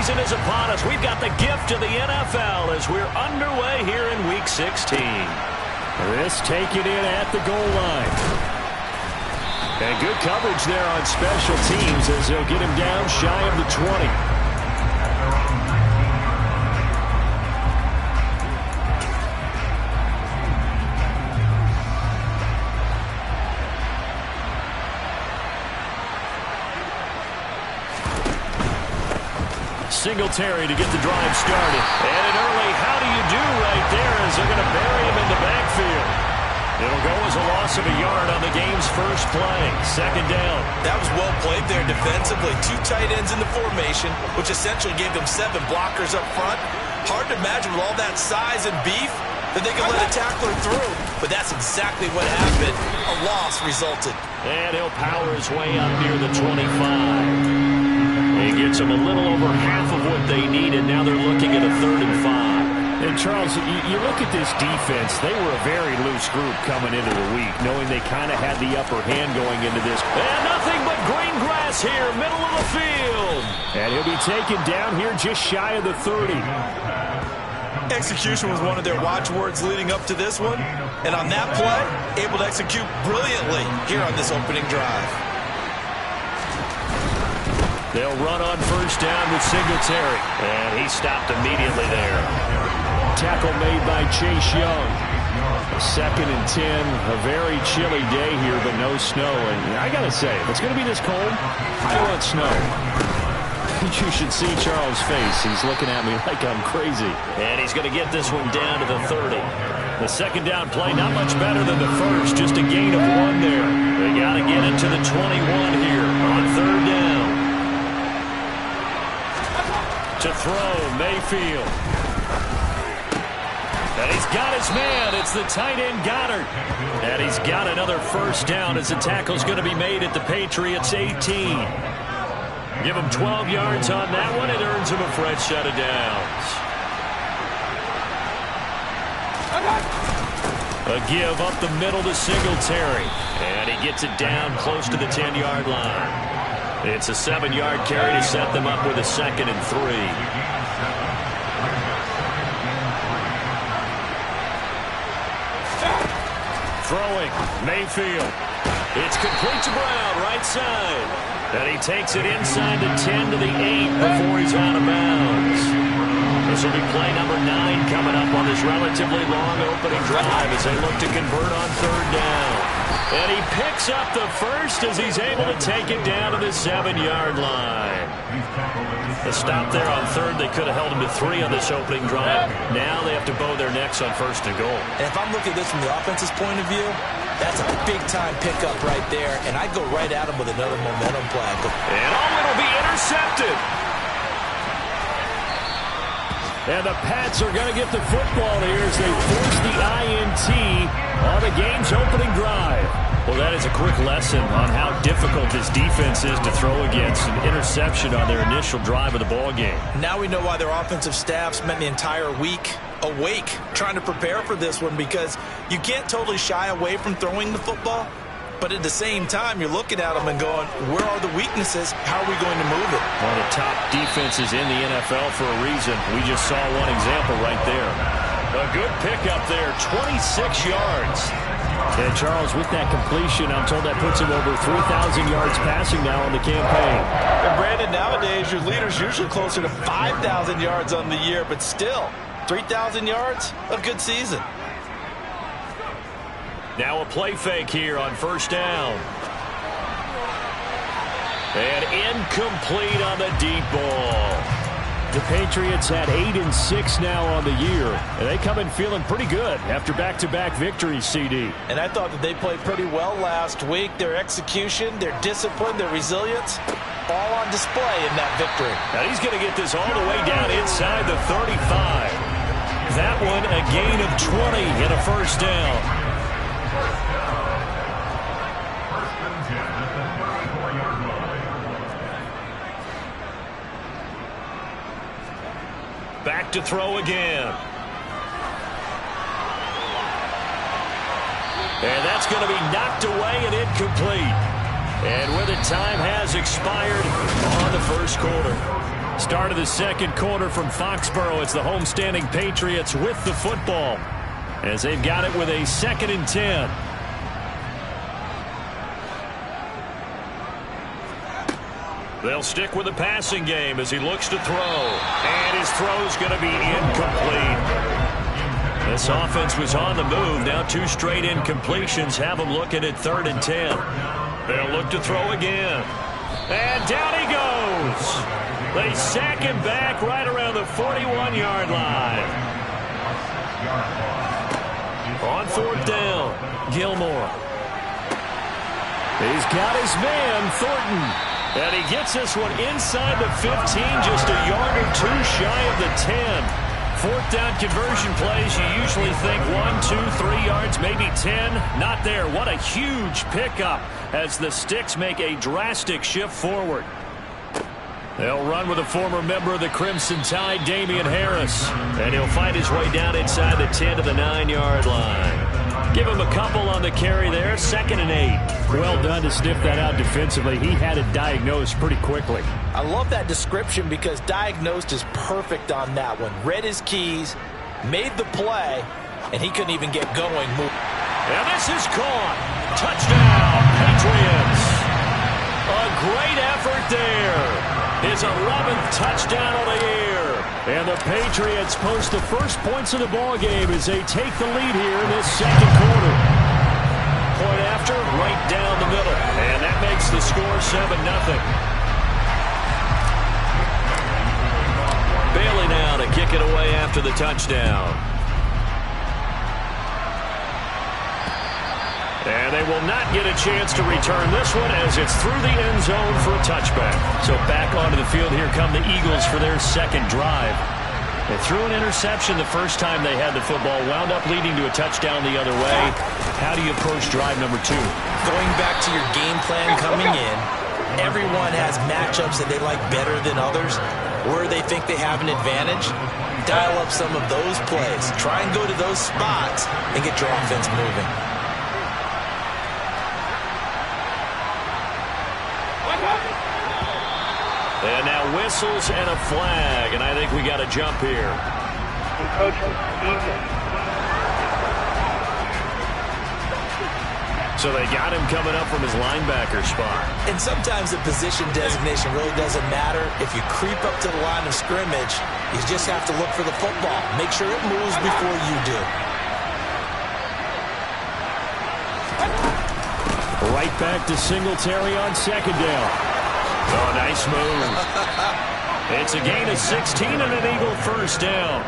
season is upon us. We've got the gift of the NFL as we're underway here in Week 16. This taken in at the goal line. And good coverage there on special teams as they'll get him down shy of the 20. Singletary to get the drive started. And an early how do you do right there as they're going to bury him in the backfield. It'll go as a loss of a yard on the game's first play. Second down. That was well played there defensively. 2 tight ends in the formation, which essentially gave them 7 blockers up front. Hard to imagine with all that size and beef that they could let a tackler through. But that's exactly what happened. A loss resulted. And he'll power his way up near the 25. He gets them a little over half of what they need, and now they're looking at a 3rd and 5. And, Charles, you look at this defense, they were a very loose group coming into the week, knowing they kind of had the upper hand going into this. And nothing but green grass here, middle of the field. And he'll be taken down here just shy of the 30. Execution was one of their watchwords leading up to this one. And on that play, able to execute brilliantly here on this opening drive. They'll run on first down with Singletary. And he stopped immediately there. Tackle made by Chase Young. 2nd and 10. A very chilly day here, but no snow. And I got to say, if it's going to be this cold, I want snow. You should see Charles' face. He's looking at me like I'm crazy. And he's going to get this one down to the 30. The second down play, not much better than the first. Just a gain of 1 there. They got to get it to the 21 here on 3rd down. To throw, Mayfield. And he's got his man. It's the tight end, Goddard. And he's got another first down as the tackle's going to be made at the Patriots' 18. Give him 12 yards on that one. It earns him a fresh set of downs. A give up the middle to Singletary. And he gets it down close to the 10-yard line. It's a 7-yard carry to set them up with a 2nd and 3. Throwing, Mayfield. It's complete to Brown, right side. And he takes it inside the 10 to the 8 before he's out of bounds. This will be play number 9 coming up on this relatively long opening drive as they look to convert on 3rd down. And he picks up the first as he's able to take it down to the 7-yard line. The stop there on 3rd, they could have held him to 3 on this opening drive. Now they have to bow their necks on 1st and goal. And if I'm looking at this from the offense's point of view, that's a big-time pickup right there. And I'd go right at him with another momentum play. And it'll be intercepted. And the Pats are going to get the football here as they force the INT on the game's opening drive. Well, that is a quick lesson on how difficult this defense is to throw against. An interception on their initial drive of the ball game. Now we know why their offensive staff spent the entire week awake trying to prepare for this one, because you can't totally shy away from throwing the football. But at the same time, you're looking at them and going, where are the weaknesses? How are we going to move it? One of the top defenses in the NFL for a reason. We just saw one example right there. A good pickup there, 26 yards. And Charles, with that completion, I'm told that puts him over 3,000 yards passing now on the campaign. And Brandon, nowadays, your leader's usually closer to 5,000 yards on the year, but still, 3,000 yards, a good season. Now a play fake here on 1st down. And incomplete on the deep ball. The Patriots had 8-6 now on the year, and they come in feeling pretty good after back-to-back victories, CD. And I thought that they played pretty well last week. Their execution, their discipline, their resilience, all on display in that victory. Now he's going to get this all the way down inside the 35. That one a gain of 20 and a first down. Back to throw again. And that's going to be knocked away and incomplete. And with it, time has expired on the first quarter. Start of the second quarter from Foxborough. It's the homestanding Patriots with the football as they've got it with a 2nd and 10. They'll stick with the passing game as he looks to throw. And his throw's going to be incomplete. This offense was on the move. Now 2 straight incompletions have them looking at 3rd and 10. They'll look to throw again. And down he goes. They sack him back right around the 41-yard line. On 4th down, Gilmore. He's got his man, Thornton. And he gets this one inside the 15, just a yard or 2 shy of the 10. 4th down conversion plays, you usually think 1, 2, 3 yards, maybe 10. Not there. What a huge pickup as the Sticks make a drastic shift forward. They'll run with a former member of the Crimson Tide, Damian Harris. And he'll fight his way down inside the 10 to the 9-yard line. Give him a couple on the carry there, 2nd and 8. Well done to sniff that out defensively. He had it diagnosed pretty quickly. I love that description because diagnosed is perfect on that one. Read his keys, made the play, and he couldn't even get going. And this is caught. Touchdown, Patriots. A great effort there. His 11th touchdown on the air. And the Patriots post the first points of the ballgame as they take the lead here in this second quarter. Point after, right down the middle. And that makes the score 7-0. Bailey now to kick it away after the touchdown. And they will not get a chance to return this one as it's through the end zone for a touchback. So back onto the field, here come the Eagles for their second drive. They threw an interception the first time they had the football, wound up leading to a touchdown the other way. How do you approach drive number 2? Going back to your game plan coming in, everyone has matchups that they like better than others, where they think they have an advantage. Dial up some of those plays. Try and go to those spots and get your offense moving. And now whistles and a flag, and I think we got a jump here. So they got him coming up from his linebacker spot. And sometimes the position designation really doesn't matter. If you creep up to the line of scrimmage, you just have to look for the football. Make sure it moves before you do. Right back to Singletary on 2nd down. Oh, nice move. It's a gain of 16 and an Eagle first down.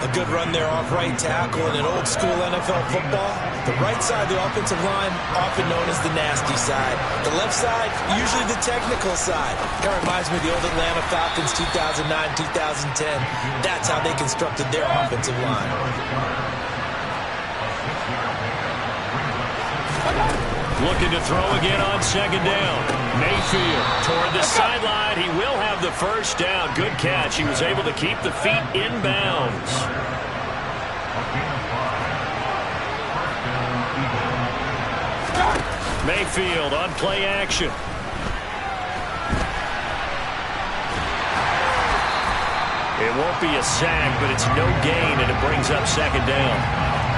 A good run there off right tackle in an old-school NFL football. The right side of the offensive line, often known as the nasty side. The left side, usually the technical side. Kind of reminds me of the old Atlanta Falcons 2009-2010. That's how they constructed their offensive line. Looking to throw again on 2nd down. Mayfield toward the sideline. He will have the first down. Good catch. He was able to keep the feet in bounds. Mayfield on play action. It won't be a sack, but it's no gain, and it brings up 2nd down.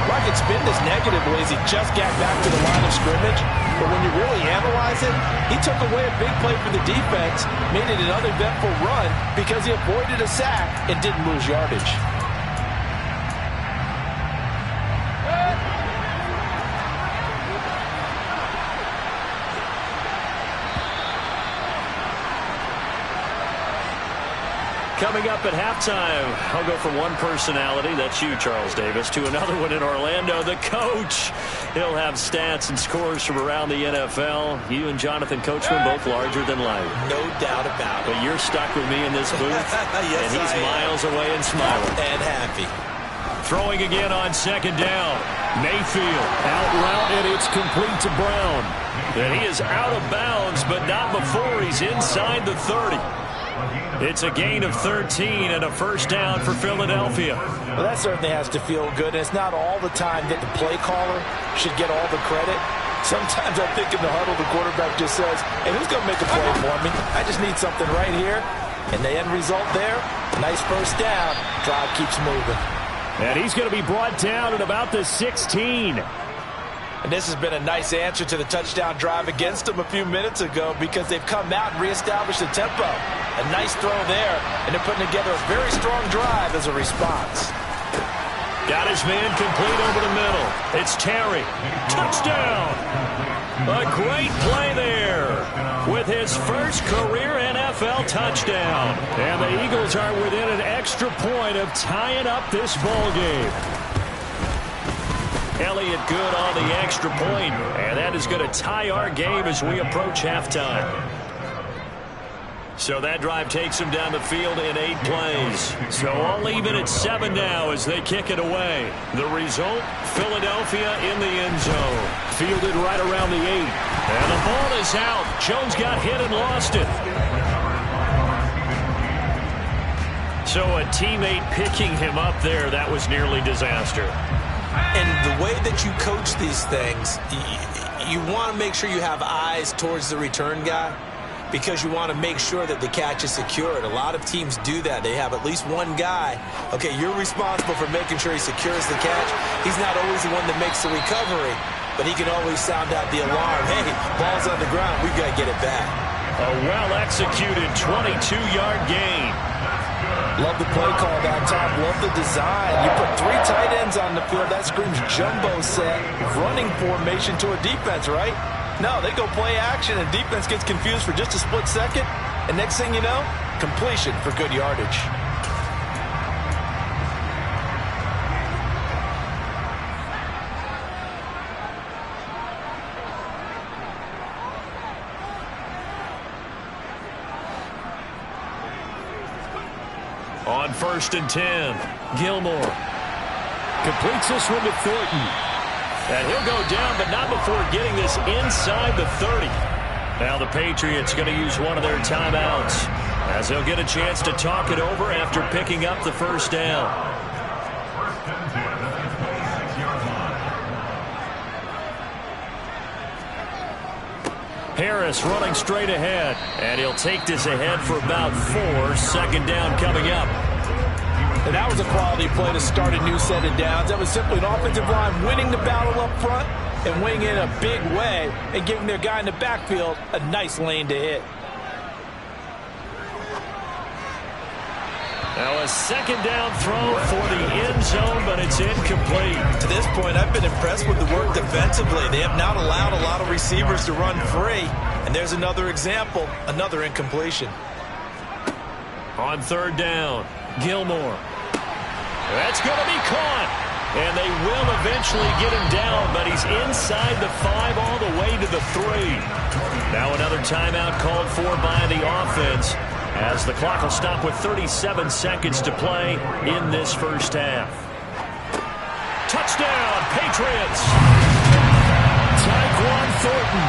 Well, I could spin this negatively as he just got back to the line of scrimmage. But when you really analyze it, he took away a big play for the defense, made it an uneventful run because he avoided a sack and didn't lose yardage. Coming up at halftime, I'll go from one personality, that's you, Charles Davis, to another one in Orlando, the coach. He'll have stats and scores from around the NFL. You and Jonathan Coachman both larger than life. No doubt about it. But you're stuck with me in this booth, yes, and he's miles away and smiling. And happy. Throwing again on 2nd down. Mayfield out route, and it's complete to Brown. And he is out of bounds, but not before he's inside the 30. It's a gain of 13 and a first down for Philadelphia. Well, that certainly has to feel good. And it's not all the time that the play caller should get all the credit. Sometimes I think in the huddle, the quarterback just says, hey, who's going to make a play for me? I just need something right here. And the end result there, nice first down. Drive keeps moving. And he's going to be brought down at about the 16. And this has been a nice answer to the touchdown drive against them a few minutes ago because they've come out and reestablished the tempo. A nice throw there, and they're putting together a very strong drive as a response. Got his man complete over the middle. It's Terry. Touchdown! A great play there with his first career NFL touchdown. And the Eagles are within an extra point of tying up this ball game. Elliott good on the extra point, and that is going to tie our game as we approach halftime. So that drive takes him down the field in 8 plays. So all even at 7 now as they kick it away. The result, Philadelphia in the end zone. Fielded right around the 8. And the ball is out. Jones got hit and lost it. So a teammate picking him up there, that was nearly disaster. And the way that you coach these things, you want to make sure you have eyes towards the return guy because you want to make sure that the catch is secured. A lot of teams do that. They have at least one guy. Okay, you're responsible for making sure he secures the catch. He's not always the one that makes the recovery, but he can always sound out the alarm. Hey, ball's on the ground. We've got to get it back. A well-executed 22-yard gain. Love the play call down top. Love the design. You put 3 tight ends on the field. That screams jumbo set, running formation to a defense, right? No, they go play action, and defense gets confused for just a split second. And next thing you know, completion for good yardage. On 1st and 10, Gilmore completes this one to Thornton. And he'll go down, but not before getting this inside the 30. Now the Patriots going to use one of their timeouts as they'll get a chance to talk it over after picking up the first down. Harris running straight ahead, and he'll take this ahead for about 4. 2nd down coming up. And that was a quality play to start a new set of downs. That was simply an offensive line winning the battle up front and winning in a big way and giving their guy in the backfield a nice lane to hit. Now a 2nd down throw for the end zone, but it's incomplete. To this point, I've been impressed with the work defensively. They have not allowed a lot of receivers to run free. And there's another example, another incompletion. On 3rd down, Gilmore. That's going to be caught. And they will eventually get him down, but he's inside the 5 all the way to the 3. Now another timeout called for by the offense, as the clock will stop with 37 seconds to play in this first half. Touchdown, Patriots! Tyquan Thornton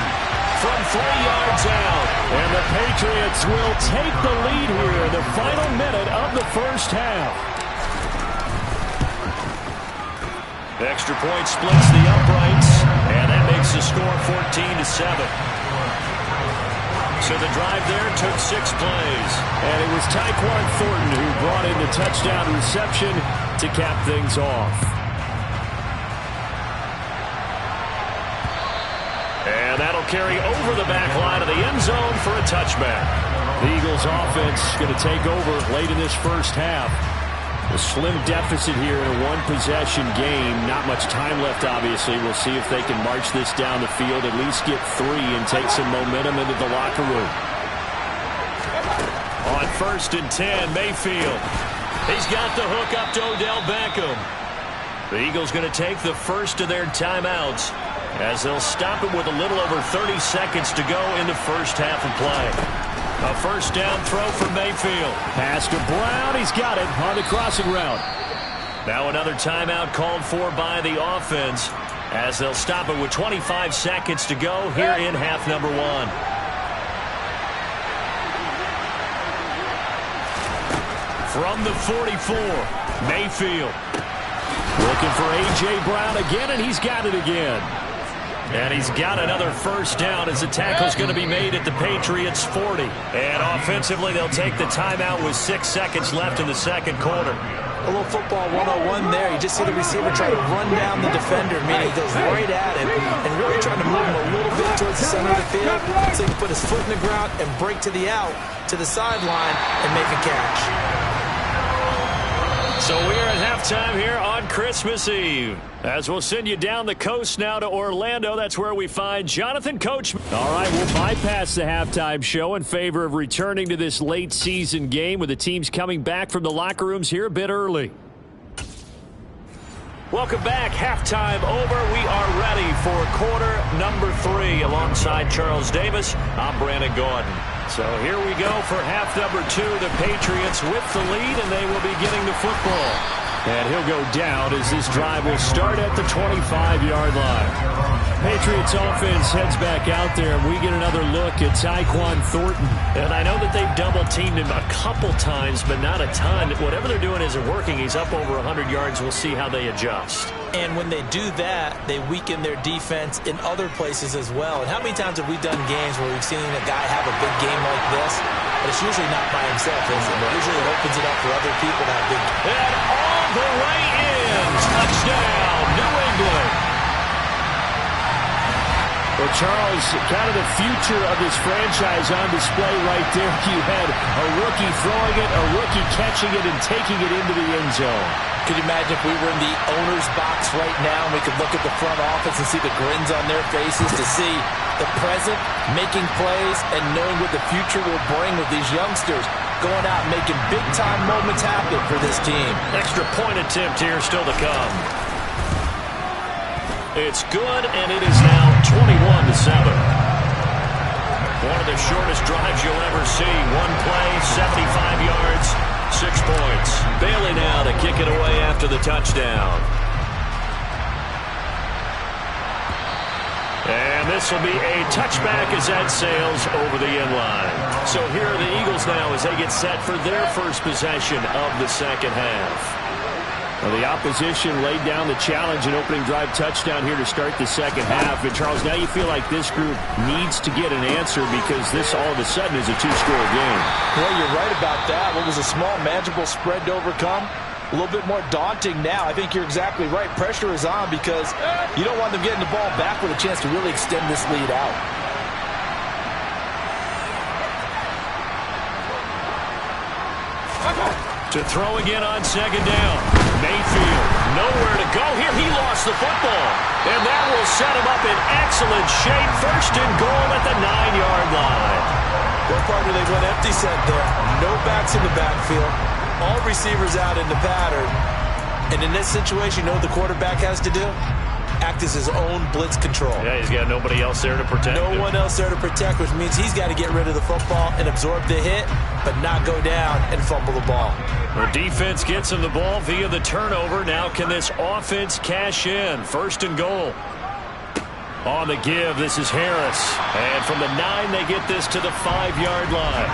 from 3 yards out. And the Patriots will take the lead here in the final minute of the first half. The extra point splits the uprights, and that makes the score 14-7. So the drive there took 6 plays. And it was Tyquan Thornton who brought in the touchdown reception to cap things off. And that'll carry over the back line of the end zone for a touchback. The Eagles offense going to take over late in this first half. A slim deficit here in a 1-possession game. Not much time left, obviously. We'll see if they can march this down the field, at least get 3 and take some momentum into the locker room. On 1st and 10, Mayfield. He's got the hook up to Odell Beckham. The Eagles going to take the first of their timeouts as they'll stop it with a little over 30 seconds to go in the first half of play. A 1st down throw for Mayfield. Pass to Brown. He's got it on the crossing route. Now another timeout called for by the offense as they'll stop it with 25 seconds to go here in half number 1. From the 44, Mayfield. Looking for A.J. Brown again, and he's got it again. And he's got another first down as the tackle's going to be made at the Patriots' 40. And offensively, they'll take the timeout with 6 seconds left in the second quarter. A little football 101 there. You just see the receiver try to run down the defender, meaning he goes right at him and really trying to move him a little bit towards the center of the field so he can put his foot in the ground and break to the out, to the sideline, and make a catch. So we are at halftime here on Christmas Eve. As we'll send you down the coast now to Orlando. That's where we find Jonathan Coachman. All right, we'll bypass the halftime show in favor of returning to this late season game with the teams coming back from the locker rooms here a bit early. Welcome back. Halftime over. We are ready for quarter number 3 alongside Charles Davis. I'm Brandon Gordon. So here we go for half number 2. The Patriots with the lead, and they will be getting the football. And he'll go down as this drive will start at the 25-yard line. Patriots offense heads back out there, and we get another look at Tyquan Thornton. And I know that they've double-teamed him a couple times, but not a ton. Whatever they're doing isn't working. He's up over 100 yards. We'll see how they adjust. And when they do that, they weaken their defense in other places as well. And how many times have we done games where we've seen a guy have a big game like this? But it's usually not by himself, is it? Usually it opens it up for other people to have big. And all the way in. Touchdown, New England. Well, Charles, kind of the future of this franchise on display right there. You had a rookie throwing it, a rookie catching it, and taking it into the end zone. Could you imagine if we were in the owner's box right now and we could look at the front office and see the grins on their faces to see the present making plays and knowing what the future will bring with these youngsters going out and making big-time moments happen for this team. Extra point attempt here still to come. It's good, and it is now 21-7. One of the shortest drives you'll ever see. One play, 75 yards, 6 points. Bailey now to kick it away after the touchdown. And this will be a touchback as that sails over the end line. So here are the Eagles now as they get set for their first possession of the second half. Well, the opposition laid down the challenge and opening drive touchdown here to start the second half. And, Charles, now you feel like this group needs to get an answer because this all of a sudden is a 2-score game. Well, you're right about that. What was a small, manageable spread to overcome? A little bit more daunting now. I think you're exactly right. Pressure is on because you don't want them getting the ball back with a chance to really extend this lead out. To throw again on second down. Mayfield, nowhere to go here. He lost the football. And that will set him up in excellent shape. First and goal at the 9-yard line. What partner they went empty set there. No backs in the backfield. All receivers out in the pattern. And in this situation, you know what the quarterback has to do? Act as his own blitz control. Yeah, he's got nobody else there to protect him. No one else there to protect, which means he's got to get rid of the football and absorb the hit, but not go down and fumble the ball. The defense gets him the ball via the turnover. Now can this offense cash in? First and goal. On the give, this is Harris. And from the 9, they get this to the 5-yard line.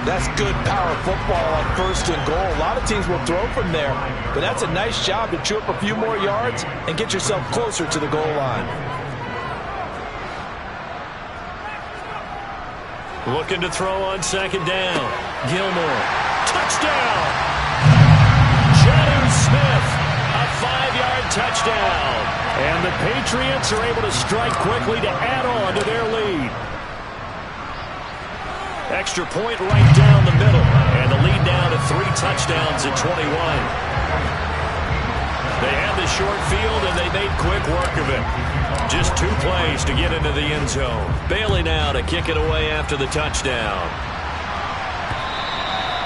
That's good power football on first and goal. A lot of teams will throw from there, but that's a nice job to chew up a few more yards and get yourself closer to the goal line. Looking to throw on second down. Gilmore. Touchdown! Jonnu Smith. A 5-yard touchdown. And the Patriots are able to strike quickly to add on to their lead. Extra point right down the middle. And the lead down to 3 touchdowns at 21. They had the short field, and they made quick work of it. Just 2 plays to get into the end zone. Bailey now to kick it away after the touchdown.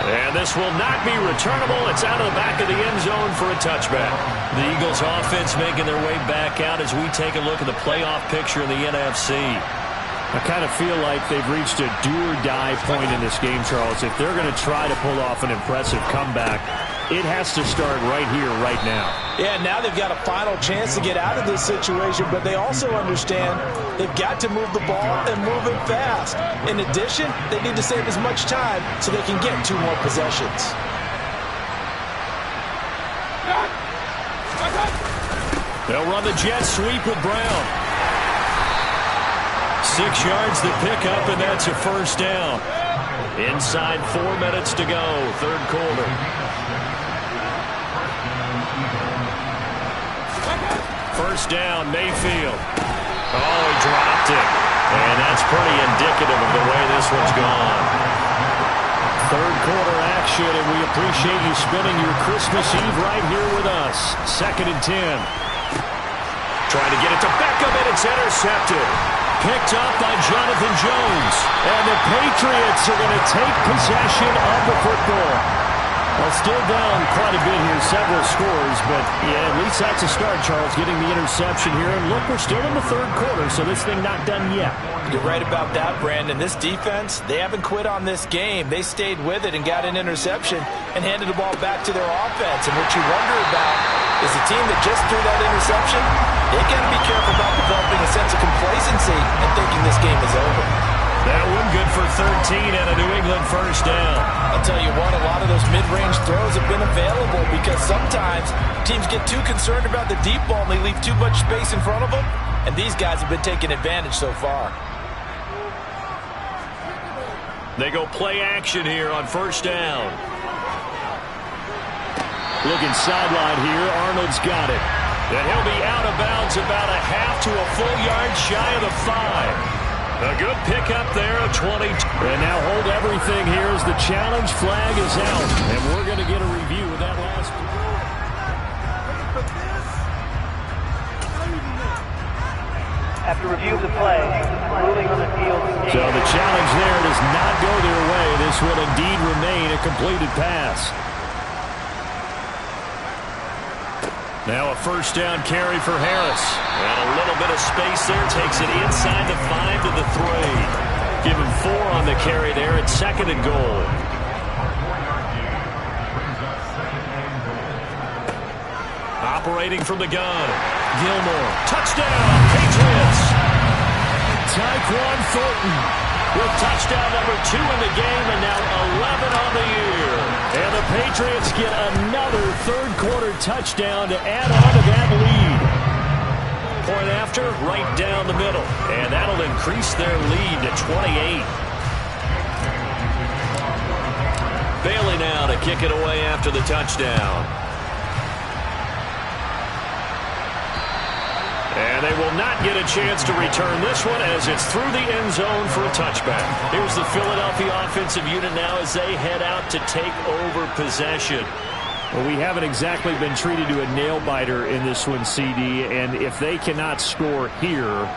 And this will not be returnable. It's out of the back of the end zone for a touchback. The Eagles offense making their way back out as we take a look at the playoff picture in the NFC. I kind of feel like they've reached a do-or-die point in this game, Charles. If they're going to try to pull off an impressive comeback, it has to start right here, right now. Yeah, now they've got a final chance to get out of this situation, but they also understand they've got to move the ball and move it fast. In addition, they need to save as much time so they can get 2 more possessions. They'll run the jet sweep with Brown. 6 yards to pick up, and that's a first down. Inside 4 minutes to go, third quarter. First down, Mayfield. Oh, he dropped it. And that's pretty indicative of the way this one's gone. Third quarter action, and we appreciate you spending your Christmas Eve right here with us. 2nd and 10. Trying to get it to Beckham, and it's intercepted. Picked up by Jonathan Jones. And the Patriots are going to take possession of the football. Well, still down quite a bit here, several scores, but yeah, at least that's a start, Charles, getting the interception here. And look, we're still in the third quarter, so this thing not done yet. You're right about that, Brandon. This defense, they haven't quit on this game. They stayed with it and got an interception and handed the ball back to their offense. And what you wonder about is the team that just threw that interception, they got to be careful about developing a sense of complacency and thinking this game is over. That one good for 13 and a New England first down. I'll tell you what, a lot of those mid-range throws have been available because sometimes teams get too concerned about the deep ball and they leave too much space in front of them, and these guys have been taking advantage so far. They go play action here on first down. Looking sideline here, Arnold's got it. And he'll be out of bounds about a half to a full yard shy of the 5. A good pickup there, a 20. And now hold everything here as the challenge flag is out. And we're going to get a review of that last. After review of the play, ruling on the field. So the challenge there does not go their way. This will indeed remain a completed pass. Now a first down carry for Harris. And a little bit of space there. Takes it inside the 5 to the 3. Give him 4 on the carry there at 2nd and goal. Operating from the gun. Gilmore. Touchdown, Patriots. Tyquan Thornton with touchdown number 2 in the game and now 11 on the year. And the Patriots get another third quarter touchdown to add on to that lead. Point after, right down the middle. And that'll increase their lead to 28. Bailey now to kick it away after the touchdown. And they will not get a chance to return this one as it's through the end zone for a touchback. Here's the Philadelphia offensive unit now as they head out to take over possession. Well, we haven't exactly been treated to a nail-biter in this one, CD, and if they cannot score here,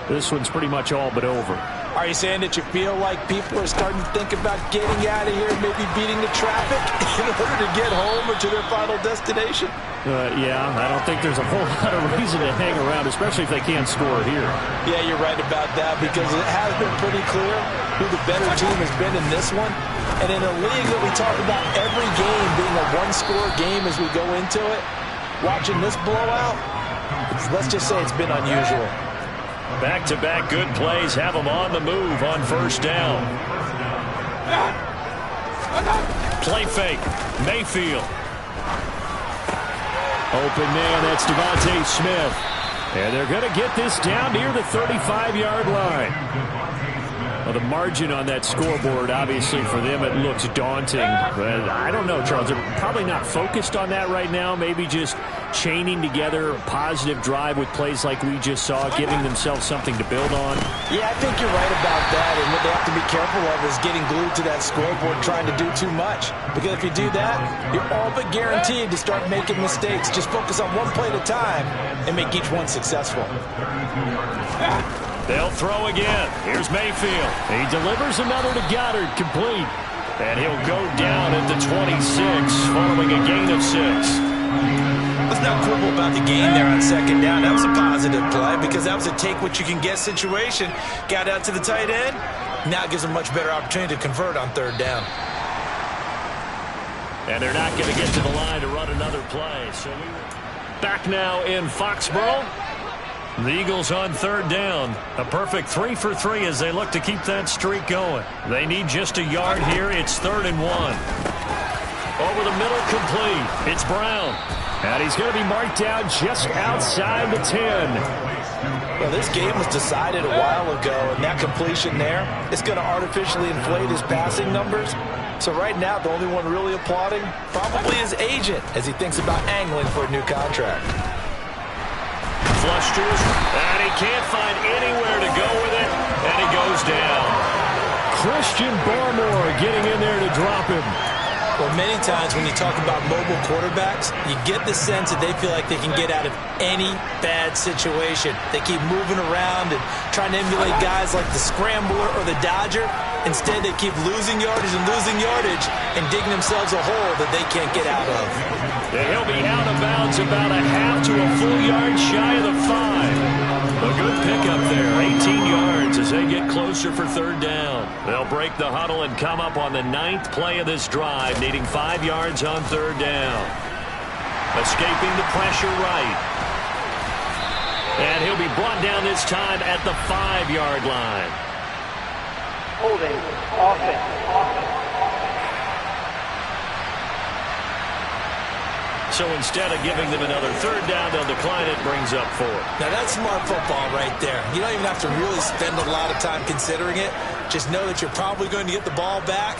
this one's pretty much all but over. Are you saying that you feel like people are starting to think about getting out of here, maybe beating the traffic in order to get home or to their final destination? Yeah, I don't think there's a whole lot of reason to hang around, especially if they can't score here. Yeah, you're right about that because it has been pretty clear who the better team has been in this one. And in a league that we talk about every game being a one-score game as we go into it, watching this blowout, let's just say it's been unusual. Back-to-back good plays have them on the move on first down. Play fake. Mayfield. Open man, that's Devontae Smith. And they're going to get this down near the 35-yard line. Well, the margin on that scoreboard, obviously, for them, it looks daunting. But I don't know, Charles. They're probably not focused on that right now. Maybe just chaining together a positive drive with plays like we just saw, giving themselves something to build on. Yeah, I think you're right about that. And what they have to be careful of is getting glued to that scoreboard trying to do too much. Because if you do that, you're all but guaranteed to start making mistakes. Just focus on one play at a time and make each one successful. They'll throw again. Here's Mayfield. He delivers another to Goddard, complete. And he'll go down at the 26 following a gain of 6. Let's not quibble about the gain there on second down. That was a positive play because that was a take-what-you-can-get situation. Got out to the tight end. Now it gives them a much better opportunity to convert on third down. And they're not going to get to the line to run another play. So back now in Foxborough. The Eagles on third down. A perfect 3 for 3 as they look to keep that streak going. They need just a yard here. It's 3rd and 1. Over the middle, complete. It's Brown. And he's going to be marked down just outside the 10. Well, this game was decided a while ago, and that completion there is going to artificially inflate his passing numbers. So right now, the only one really applauding probably his agent as he thinks about angling for a new contract. Flush to his, and he can't find anywhere to go with it, and he goes down. Christian Barmore getting in there to drop him. Well, many times when you talk about mobile quarterbacks, you get the sense that they feel like they can get out of any bad situation. They keep moving around and trying to emulate guys like the Scrambler or the Dodger. Instead, they keep losing yardage and digging themselves a hole that they can't get out of. And he'll be out of bounds about a half to a full yard shy of the 5. A good pickup there, 18 yards as they get closer for third down. They'll break the huddle and come up on the 9th play of this drive, needing 5 yards on third down. Escaping the pressure right. And he'll be brought down this time at the 5-yard line. Holding, offense. So instead of giving them another third down, they'll decline it, brings up 4. Now that's smart football right there. You don't even have to really spend a lot of time considering it. Just know that you're probably going to get the ball back.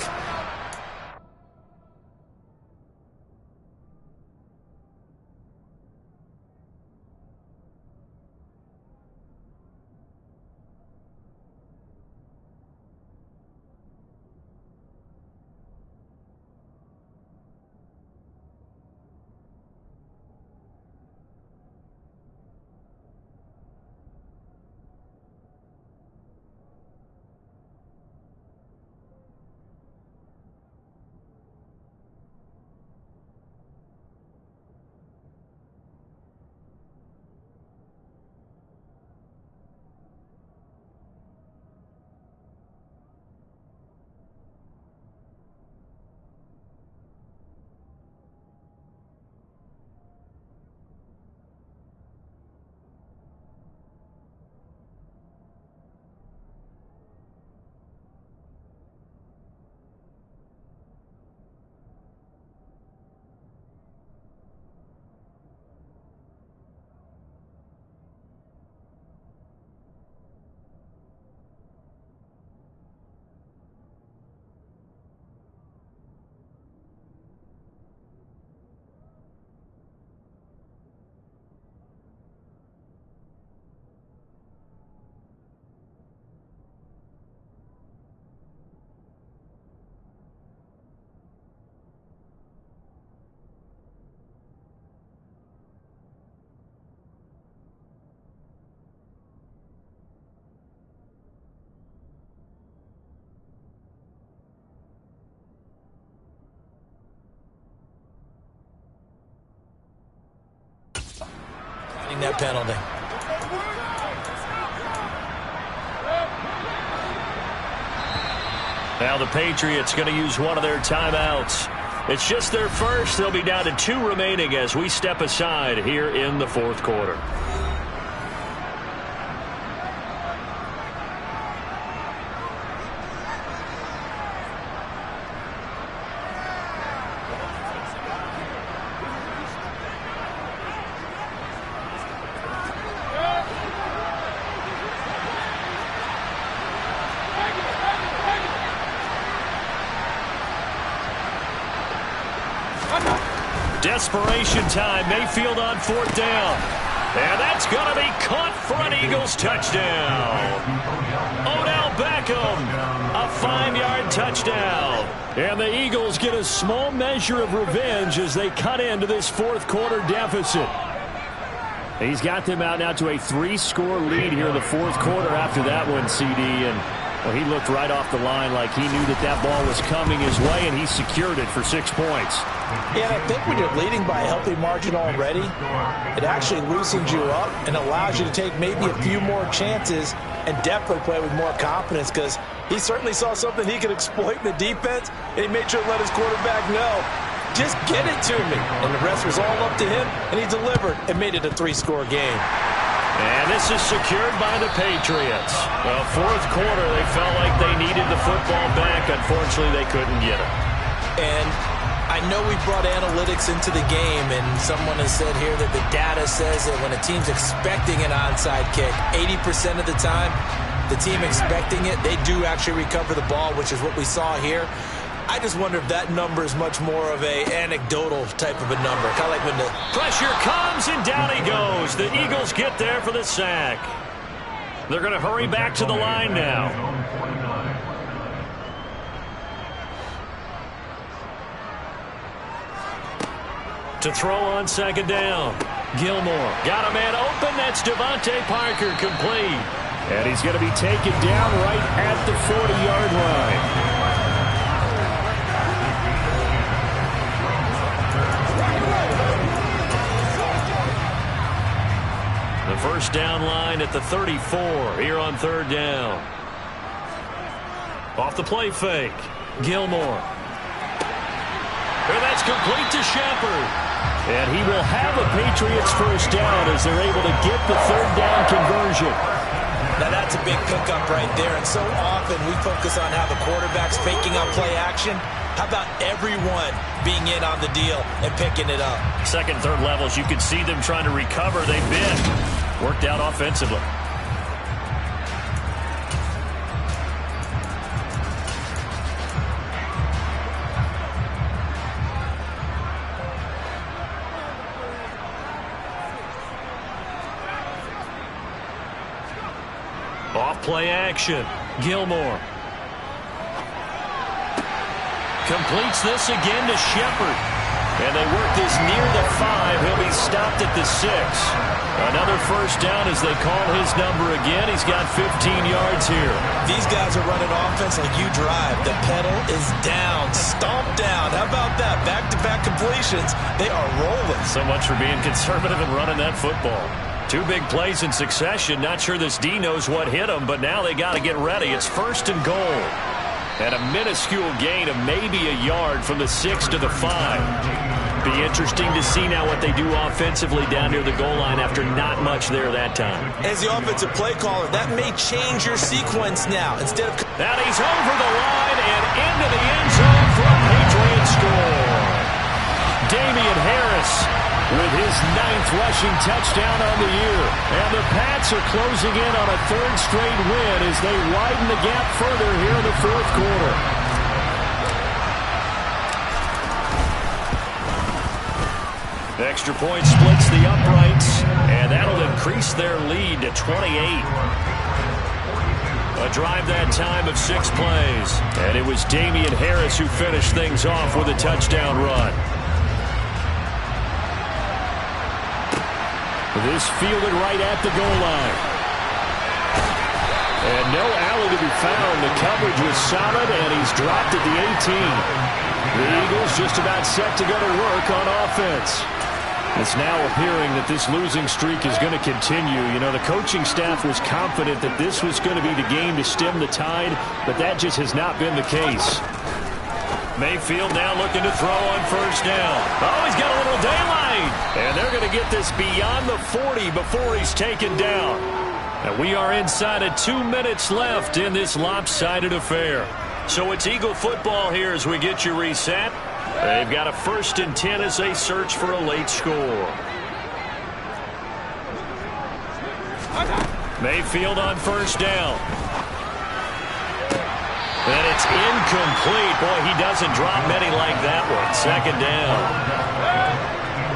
That penalty. Now the Patriots going to use one of their timeouts. It's just their first. They'll be down to 2 remaining as we step aside here in the 4th quarter. Desperation time. Mayfield on 4th down. And that's going to be caught for an Eagles touchdown. Odell Beckham, a 5-yard touchdown. And the Eagles get a small measure of revenge as they cut into this 4th quarter deficit. He's got them out now to a 3-score lead here in the 4th quarter after that one, CD. And well, he looked right off the line like he knew that that ball was coming his way, and he secured it for 6 points. Yeah, and I think when you're leading by a healthy margin already, it actually loosens you up and allows you to take maybe a few more chances and definitely play with more confidence, because he certainly saw something he could exploit in the defense, and he made sure to let his quarterback know, just get it to me. And the rest was all up to him, and he delivered and made it a 3-score game. And this is secured by the Patriots. Well, 4th quarter, they felt like they needed the football back. Unfortunately, they couldn't get it. And I I know we brought analytics into the game, and someone has said here that the data says that when a team's expecting an onside kick, 80% of the time, the team expecting it, they do actually recover the ball, which is what we saw here. I just wonder if that number is much more of a anecdotal type of a number. Kind of like when the Pressure comes, and down he goes. The Eagles get there for the sack. They're going to hurry back to the line now. To throw on second down. Gilmore got a man open. That's Devontae Parker, complete. And he's going to be taken down right at the 40-yard line. The first down line at the 34 here on third down. Off the play fake. Gilmore. And that's complete to Shepard. And he will have a Patriots first down as they're able to get the third down conversion. Now that's a big pickup right there, and so often we focus on how the quarterback's faking out play action. How about everyone being in on the deal and picking it up? Second, third levels, you could see them trying to recover. They bit. Worked out offensively. Off play action. Gilmore. Completes this again to Shepard. And they work this near the 5. He'll be stopped at the 6. Another first down as they call his number again. He's got 15 yards here. These guys are running offense like you drive. The pedal is down, stomped down. How about that? Back-to-back completions. They are rolling. So much for being conservative and running that football. Two big plays in succession. Not sure this D knows what hit him, but now they got to get ready. It's first and goal. And a minuscule gain of maybe a yard from the 6 to the 5. Be interesting to see now what they do offensively down near the goal line after not much there that time. As the offensive play caller, that may change your sequence now. Instead of... Now he's over the line and into the end zone for a Patriot score. Damian Harris with his 9th rushing touchdown on the year. And the Pats are closing in on a third straight win as they widen the gap further here in the fourth quarter. Extra point splits the uprights, and that'll increase their lead to 28. A drive that time of 6 plays. And it was Damian Harris who finished things off with a touchdown run. This fielded right at the goal line. And no alley to be found. The coverage was solid, and he's dropped at the 18. The Eagles just about set to go to work on offense. It's now appearing that this losing streak is going to continue. You know, the coaching staff was confident that this was going to be the game to stem the tide, but that just has not been the case. Mayfield now looking to throw on first down. Oh, he's got a little daylight. And they're going to get this beyond the 40 before he's taken down. And we are inside of 2 minutes left in this lopsided affair. So it's Eagle football here as we get you reset. They've got a 1st and 10 as they search for a late score. Mayfield on first down. And it's incomplete. Boy, he doesn't drop many like that one. Second down.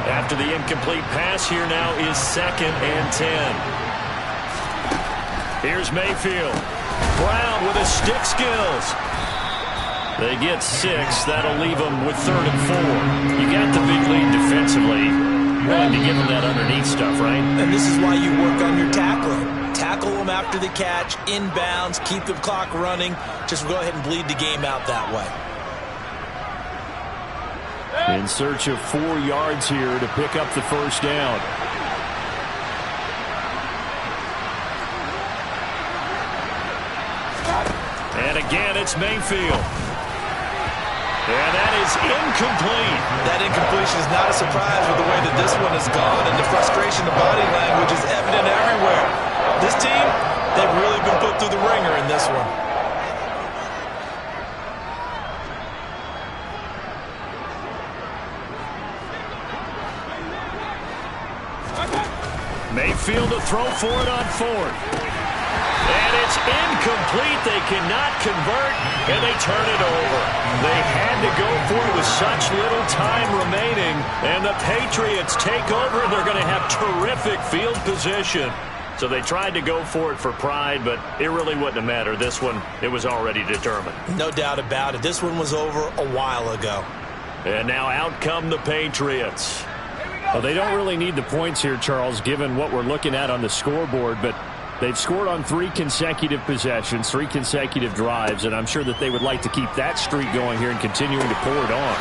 After the incomplete pass, here now is 2nd and 10. Here's Mayfield. Brown with his stick skills. They get 6. That'll leave them with 3rd and 4. You got the big lead defensively. Willing to give them that underneath stuff, right? And this is why you work on your tackling. Tackle them after the catch, inbounds, keep the clock running. Just go ahead and bleed the game out that way. In search of 4 yards here to pick up the first down. And again, it's Mayfield. And that is incomplete. That incompletion is not a surprise with the way that this one has gone, and the frustration, the body language is evident everywhere. This team, they've really been put through the ringer in this one. field to throw for it on fourth. And it's incomplete. They cannot convert, and they turn it over. They had to go for it with such little time remaining, and the Patriots take over. They're going to have terrific field position. So they tried to go for it for pride, but it really wouldn't have mattered. This one, it was already determined. No doubt about it. This one was over a while ago. And now out come the Patriots. Well, they don't really need the points here, Charles, given what we're looking at on the scoreboard, but they've scored on 3 consecutive possessions, 3 consecutive drives, and I'm sure that they would like to keep that streak going here and continuing to pour it on.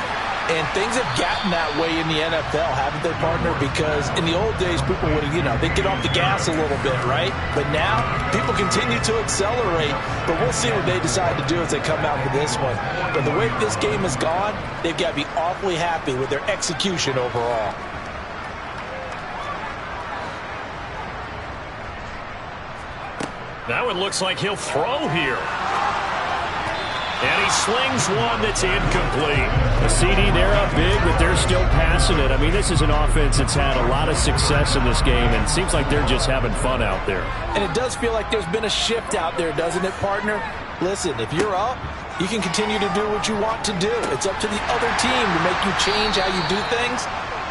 And things have gotten that way in the NFL, haven't they, partner? Because in the old days, people would, they'd get off the gas a little bit, right? But now, people continue to accelerate. But we'll see what they decide to do as they come out for this one. But the way this game has gone, they've got to be awfully happy with their execution overall. Now it looks like he'll throw here. And he slings one that's incomplete. The CD, they're up big, but they're still passing it. I mean, this is an offense that's had a lot of success in this game, and it seems like they're just having fun out there. And it does feel like there's been a shift out there, doesn't it, partner? Listen, if you're up, you can continue to do what you want to do. It's up to the other team to make you change how you do things.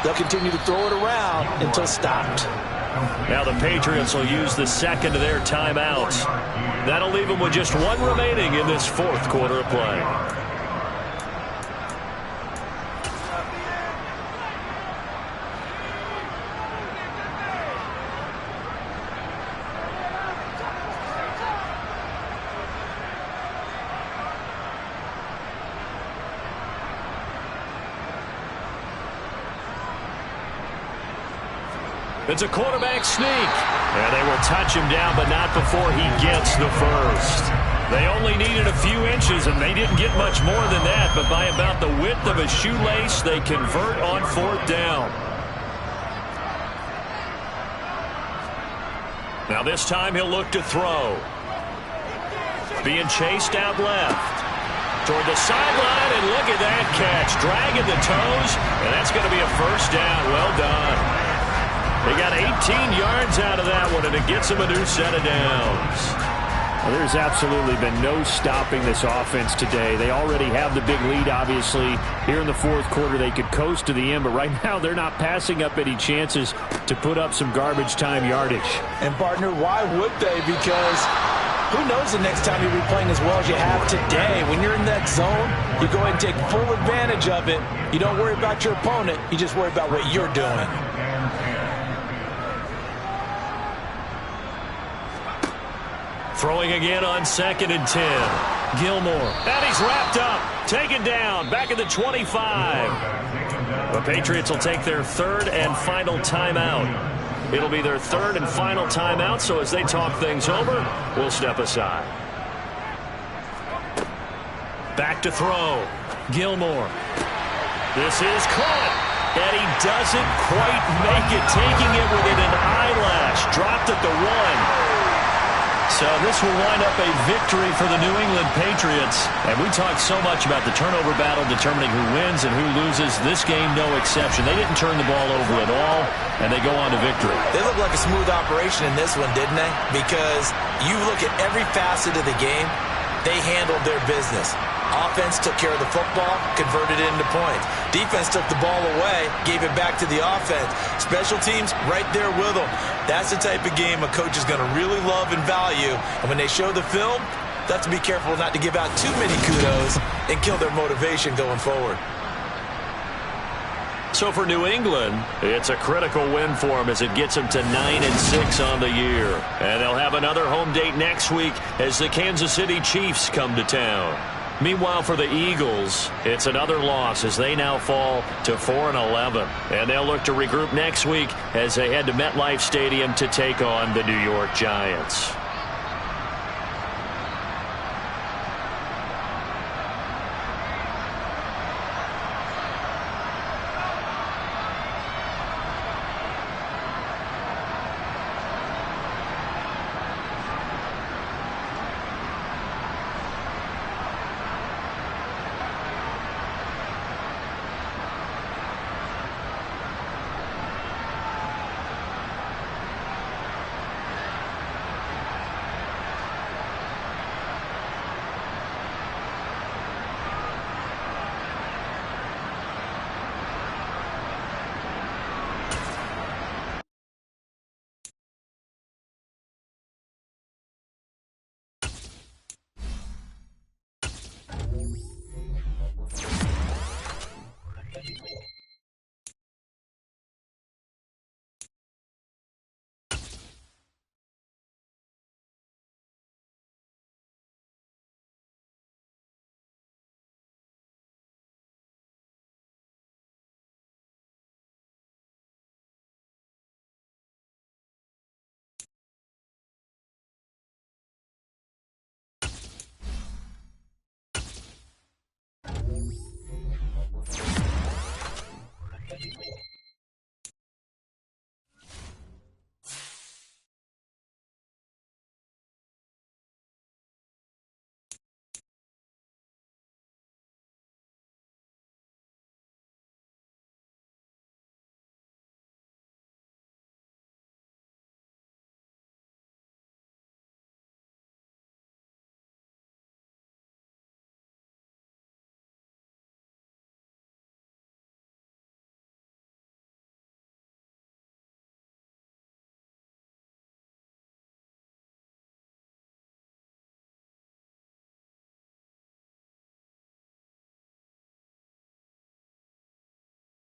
They'll continue to throw it around until stopped. Now the Patriots will use the second of their timeouts. That'll leave them with just 1 remaining in this 4th quarter of play. It's a quarterback sneak. And they will touch him down, but not before he gets the first. They only needed a few inches, and they didn't get much more than that. But by about the width of a shoelace, they convert on 4th down. Now this time he'll look to throw. Being chased out left. Toward the sideline, and look at that catch. Dragging the toes, and that's going to be a first down. Well done. They got 18 yards out of that one, and it gets them a new set of downs. Well, there's absolutely been no stopping this offense today. They already have the big lead, obviously. Here in the 4th quarter, they could coast to the end, but right now they're not passing up any chances to put up some garbage time yardage. And, partner, why would they? Because who knows the next time you'll be playing as well as you have today. When you're in that zone, you go ahead and take full advantage of it. You don't worry about your opponent. You just worry about what you're doing. Throwing again on 2nd and 10. Gilmore. And he's wrapped up. Taken down. Back at the 25. The Patriots will take their 3rd and final timeout. It'll be their 3rd and final timeout, so as they talk things over, we'll step aside. Back to throw. Gilmore. This is caught. And he doesn't quite make it. Taking it within an eyelash. Dropped at the 1. So this will wind up a victory for the New England Patriots. And we talked so much about the turnover battle determining who wins and who loses. This game, no exception. They didn't turn the ball over at all, and they go on to victory. They look like a smooth operation in this one, didn't they? Because you look at every facet of the game, they handled their business. Offense took care of the football, converted it into points. Defense took the ball away, gave it back to the offense. Special teams right there with them. That's the type of game a coach is going to really love and value. And when they show the film, they have to be careful not to give out too many kudos and kill their motivation going forward. So for New England, it's a critical win for them as it gets them to 9-6 on the year. And they'll have another home date next week as the Kansas City Chiefs come to town. Meanwhile, for the Eagles, it's another loss as they now fall to 4-11. And they'll look to regroup next week as they head to MetLife Stadium to take on the New York Giants.